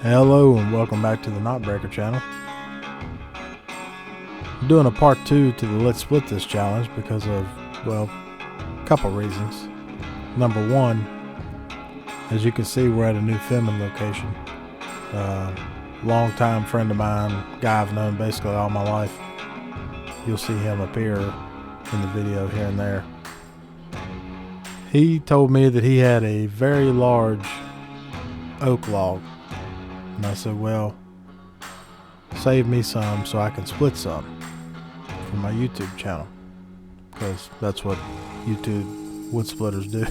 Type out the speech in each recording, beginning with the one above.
Hello and welcome back to the Knotbreaker channel. I'm doing a part 2 to the Let's Split This challenge because of, well, a couple reasons. Number one, as you can see, we're at a new filming location. Long-time friend of mine, guy I've known basically all my life. You'll see him appear in the video here and there. He told me that he had a very large oak log. And I said, well, save me some so I can split some for my YouTube channel, because that's what YouTube wood splitters do.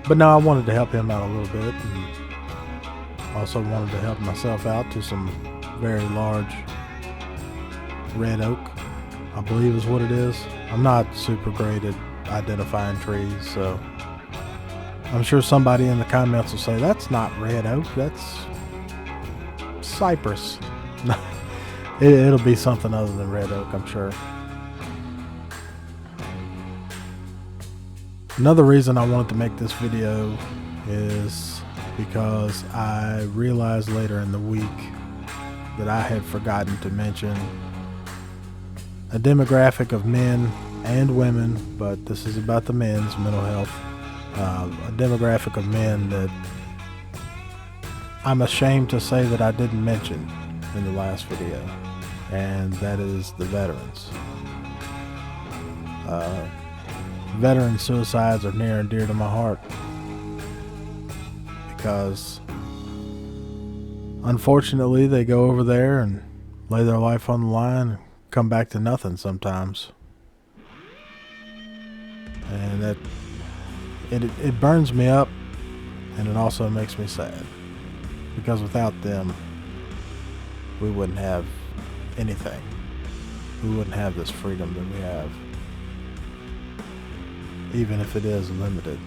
But no, I wanted to help him out a little bit, and also wanted to help myself out to some very large red oak, I believe is what it is. I'm not super great at identifying trees, so I'm sure somebody in the comments will say, that's not red oak, that's cypress. It'll be something other than red oak, I'm sure. Another reason I wanted to make this video is because I realized later in the week that I had forgotten to mention a demographic of men and women, but this is about the men's mental health. A demographic of men that I'm ashamed to say that I didn't mention in the last video, and that is the veterans. Veteran suicides are near and dear to my heart because unfortunately they go over there and lay their life on the line and come back to nothing sometimes, and that it burns me up, and it also makes me sad, because without them we wouldn't have anything. We wouldn't have this freedom that we have, even if it is limited.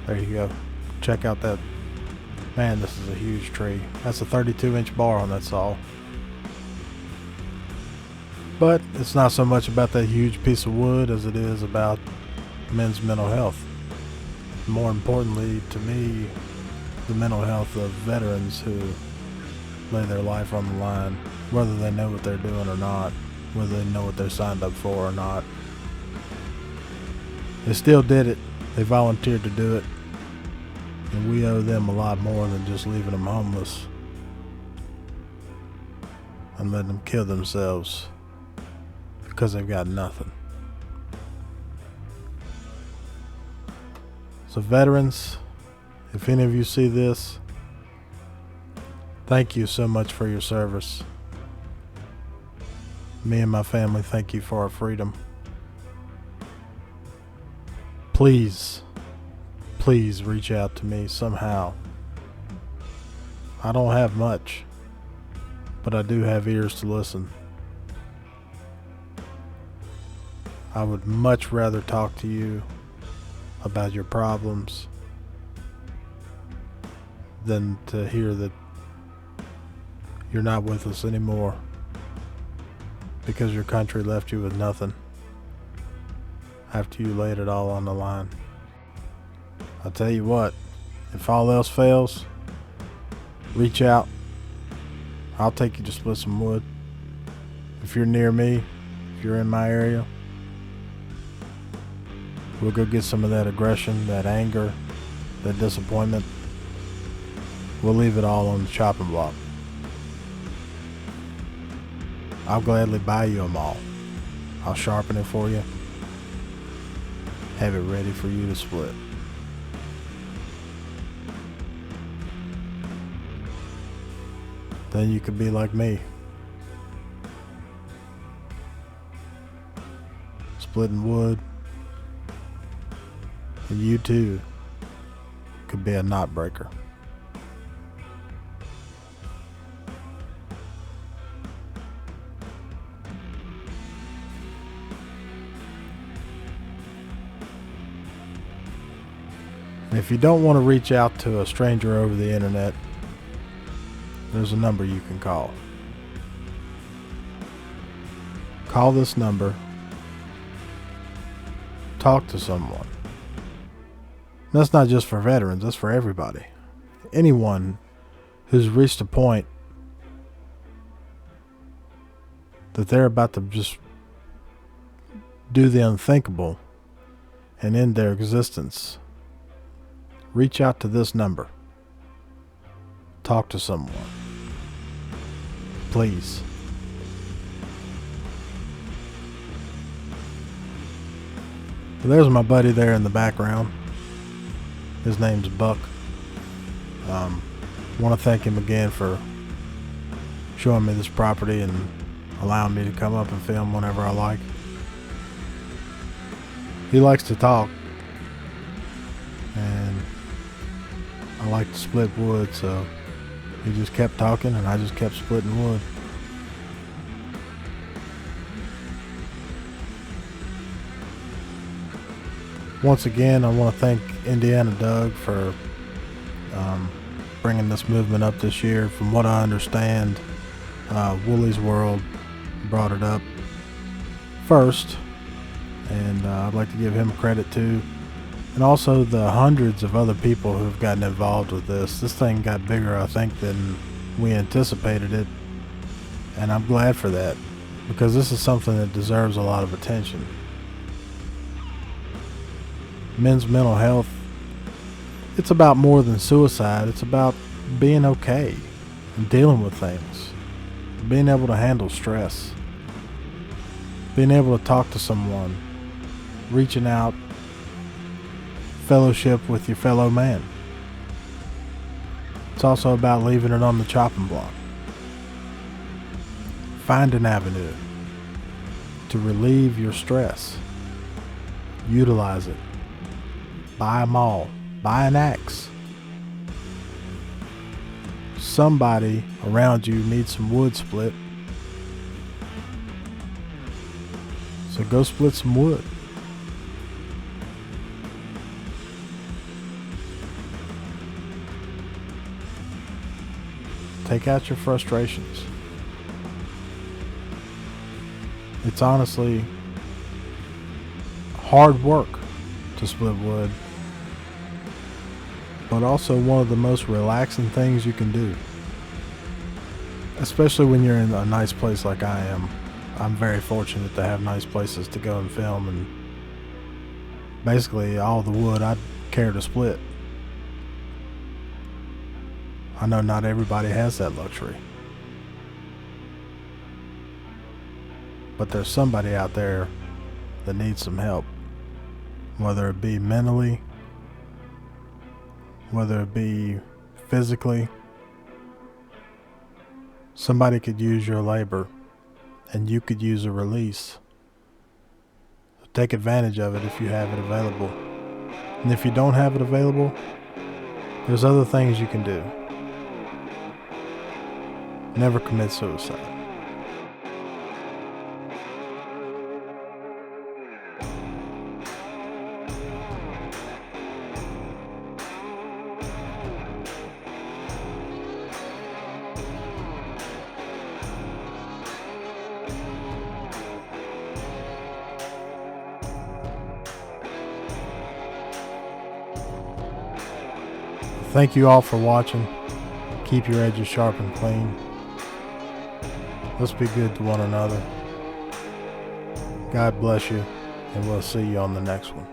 There you go. Check out that. Man, this is a huge tree. That's a 32-inch bar on that saw. But it's not so much about that huge piece of wood as it is about men's mental health. More importantly to me, the mental health of veterans who lay their life on the line, whether they know what they're doing or not, whether they know what they're signed up for or not. They still did it. They volunteered to do it. And we owe them a lot more than just leaving them homeless and letting them kill themselves because they've got nothing. So veterans, if any of you see this, thank you so much for your service. Me and my family thank you for our freedom. Please reach out to me somehow. I don't have much, but I do have ears to listen. I would much rather talk to you about your problems than to hear that you're not with us anymore because your country left you with nothing after you laid it all on the line. I'll tell you what, if all else fails, reach out. I'll take you to split some wood. If you're near me, if you're in my area, we'll go get some of that aggression, that anger, that disappointment. We'll leave it all on the chopping block. I'll gladly buy you a maul. I'll sharpen it for you. Have it ready for you to split. Then you could be like me, splitting wood, and you too could be a knot breaker. And if you don't want to reach out to a stranger over the internet, there's a number you can call. Call this number. Talk to someone. That's not just for veterans, that's for everybody. Anyone who's reached a point that they're about to just do the unthinkable and end their existence, reach out to this number. Talk to someone. Please. There's my buddy there in the background. His name's Buck. Want to thank him again for showing me this property and allowing me to come up and film whenever I like. He likes to talk, and I like to split wood, so he just kept talking and I just kept splitting wood. Once again, I want to thank Indiana Doug for bringing this movement up this year. From what I understand, Woolie's World brought it up first, and I'd like to give him credit too, and also the hundreds of other people who've gotten involved with this. This thing got bigger, I think, than we anticipated it, and I'm glad for that, because this is something that deserves a lot of attention. Men's mental health, it's about more than suicide. It's about being okay and dealing with things, being able to handle stress, being able to talk to someone, reaching out, fellowship with your fellow man. It's also about leaving it on the chopping block. Find an avenue to relieve your stress. Utilize it. Buy a maul. Buy an axe. Somebody around you needs some wood split, so go split some wood. Take out your frustrations. It's honestly hard work to split wood, but also one of the most relaxing things you can do, especially when you're in a nice place like I am. I'm very fortunate to have nice places to go and film, and basically all the wood I'd care to split. I know not everybody has that luxury, but there's somebody out there that needs some help, whether it be mentally, whether it be physically. Somebody could use your labor, and you could use a release. So take advantage of it if you have it available. And if you don't have it available, there's other things you can do. Never commit suicide. Thank you all for watching. Keep your edges sharp and clean. Let's be good to one another. God bless you, and we'll see you on the next one.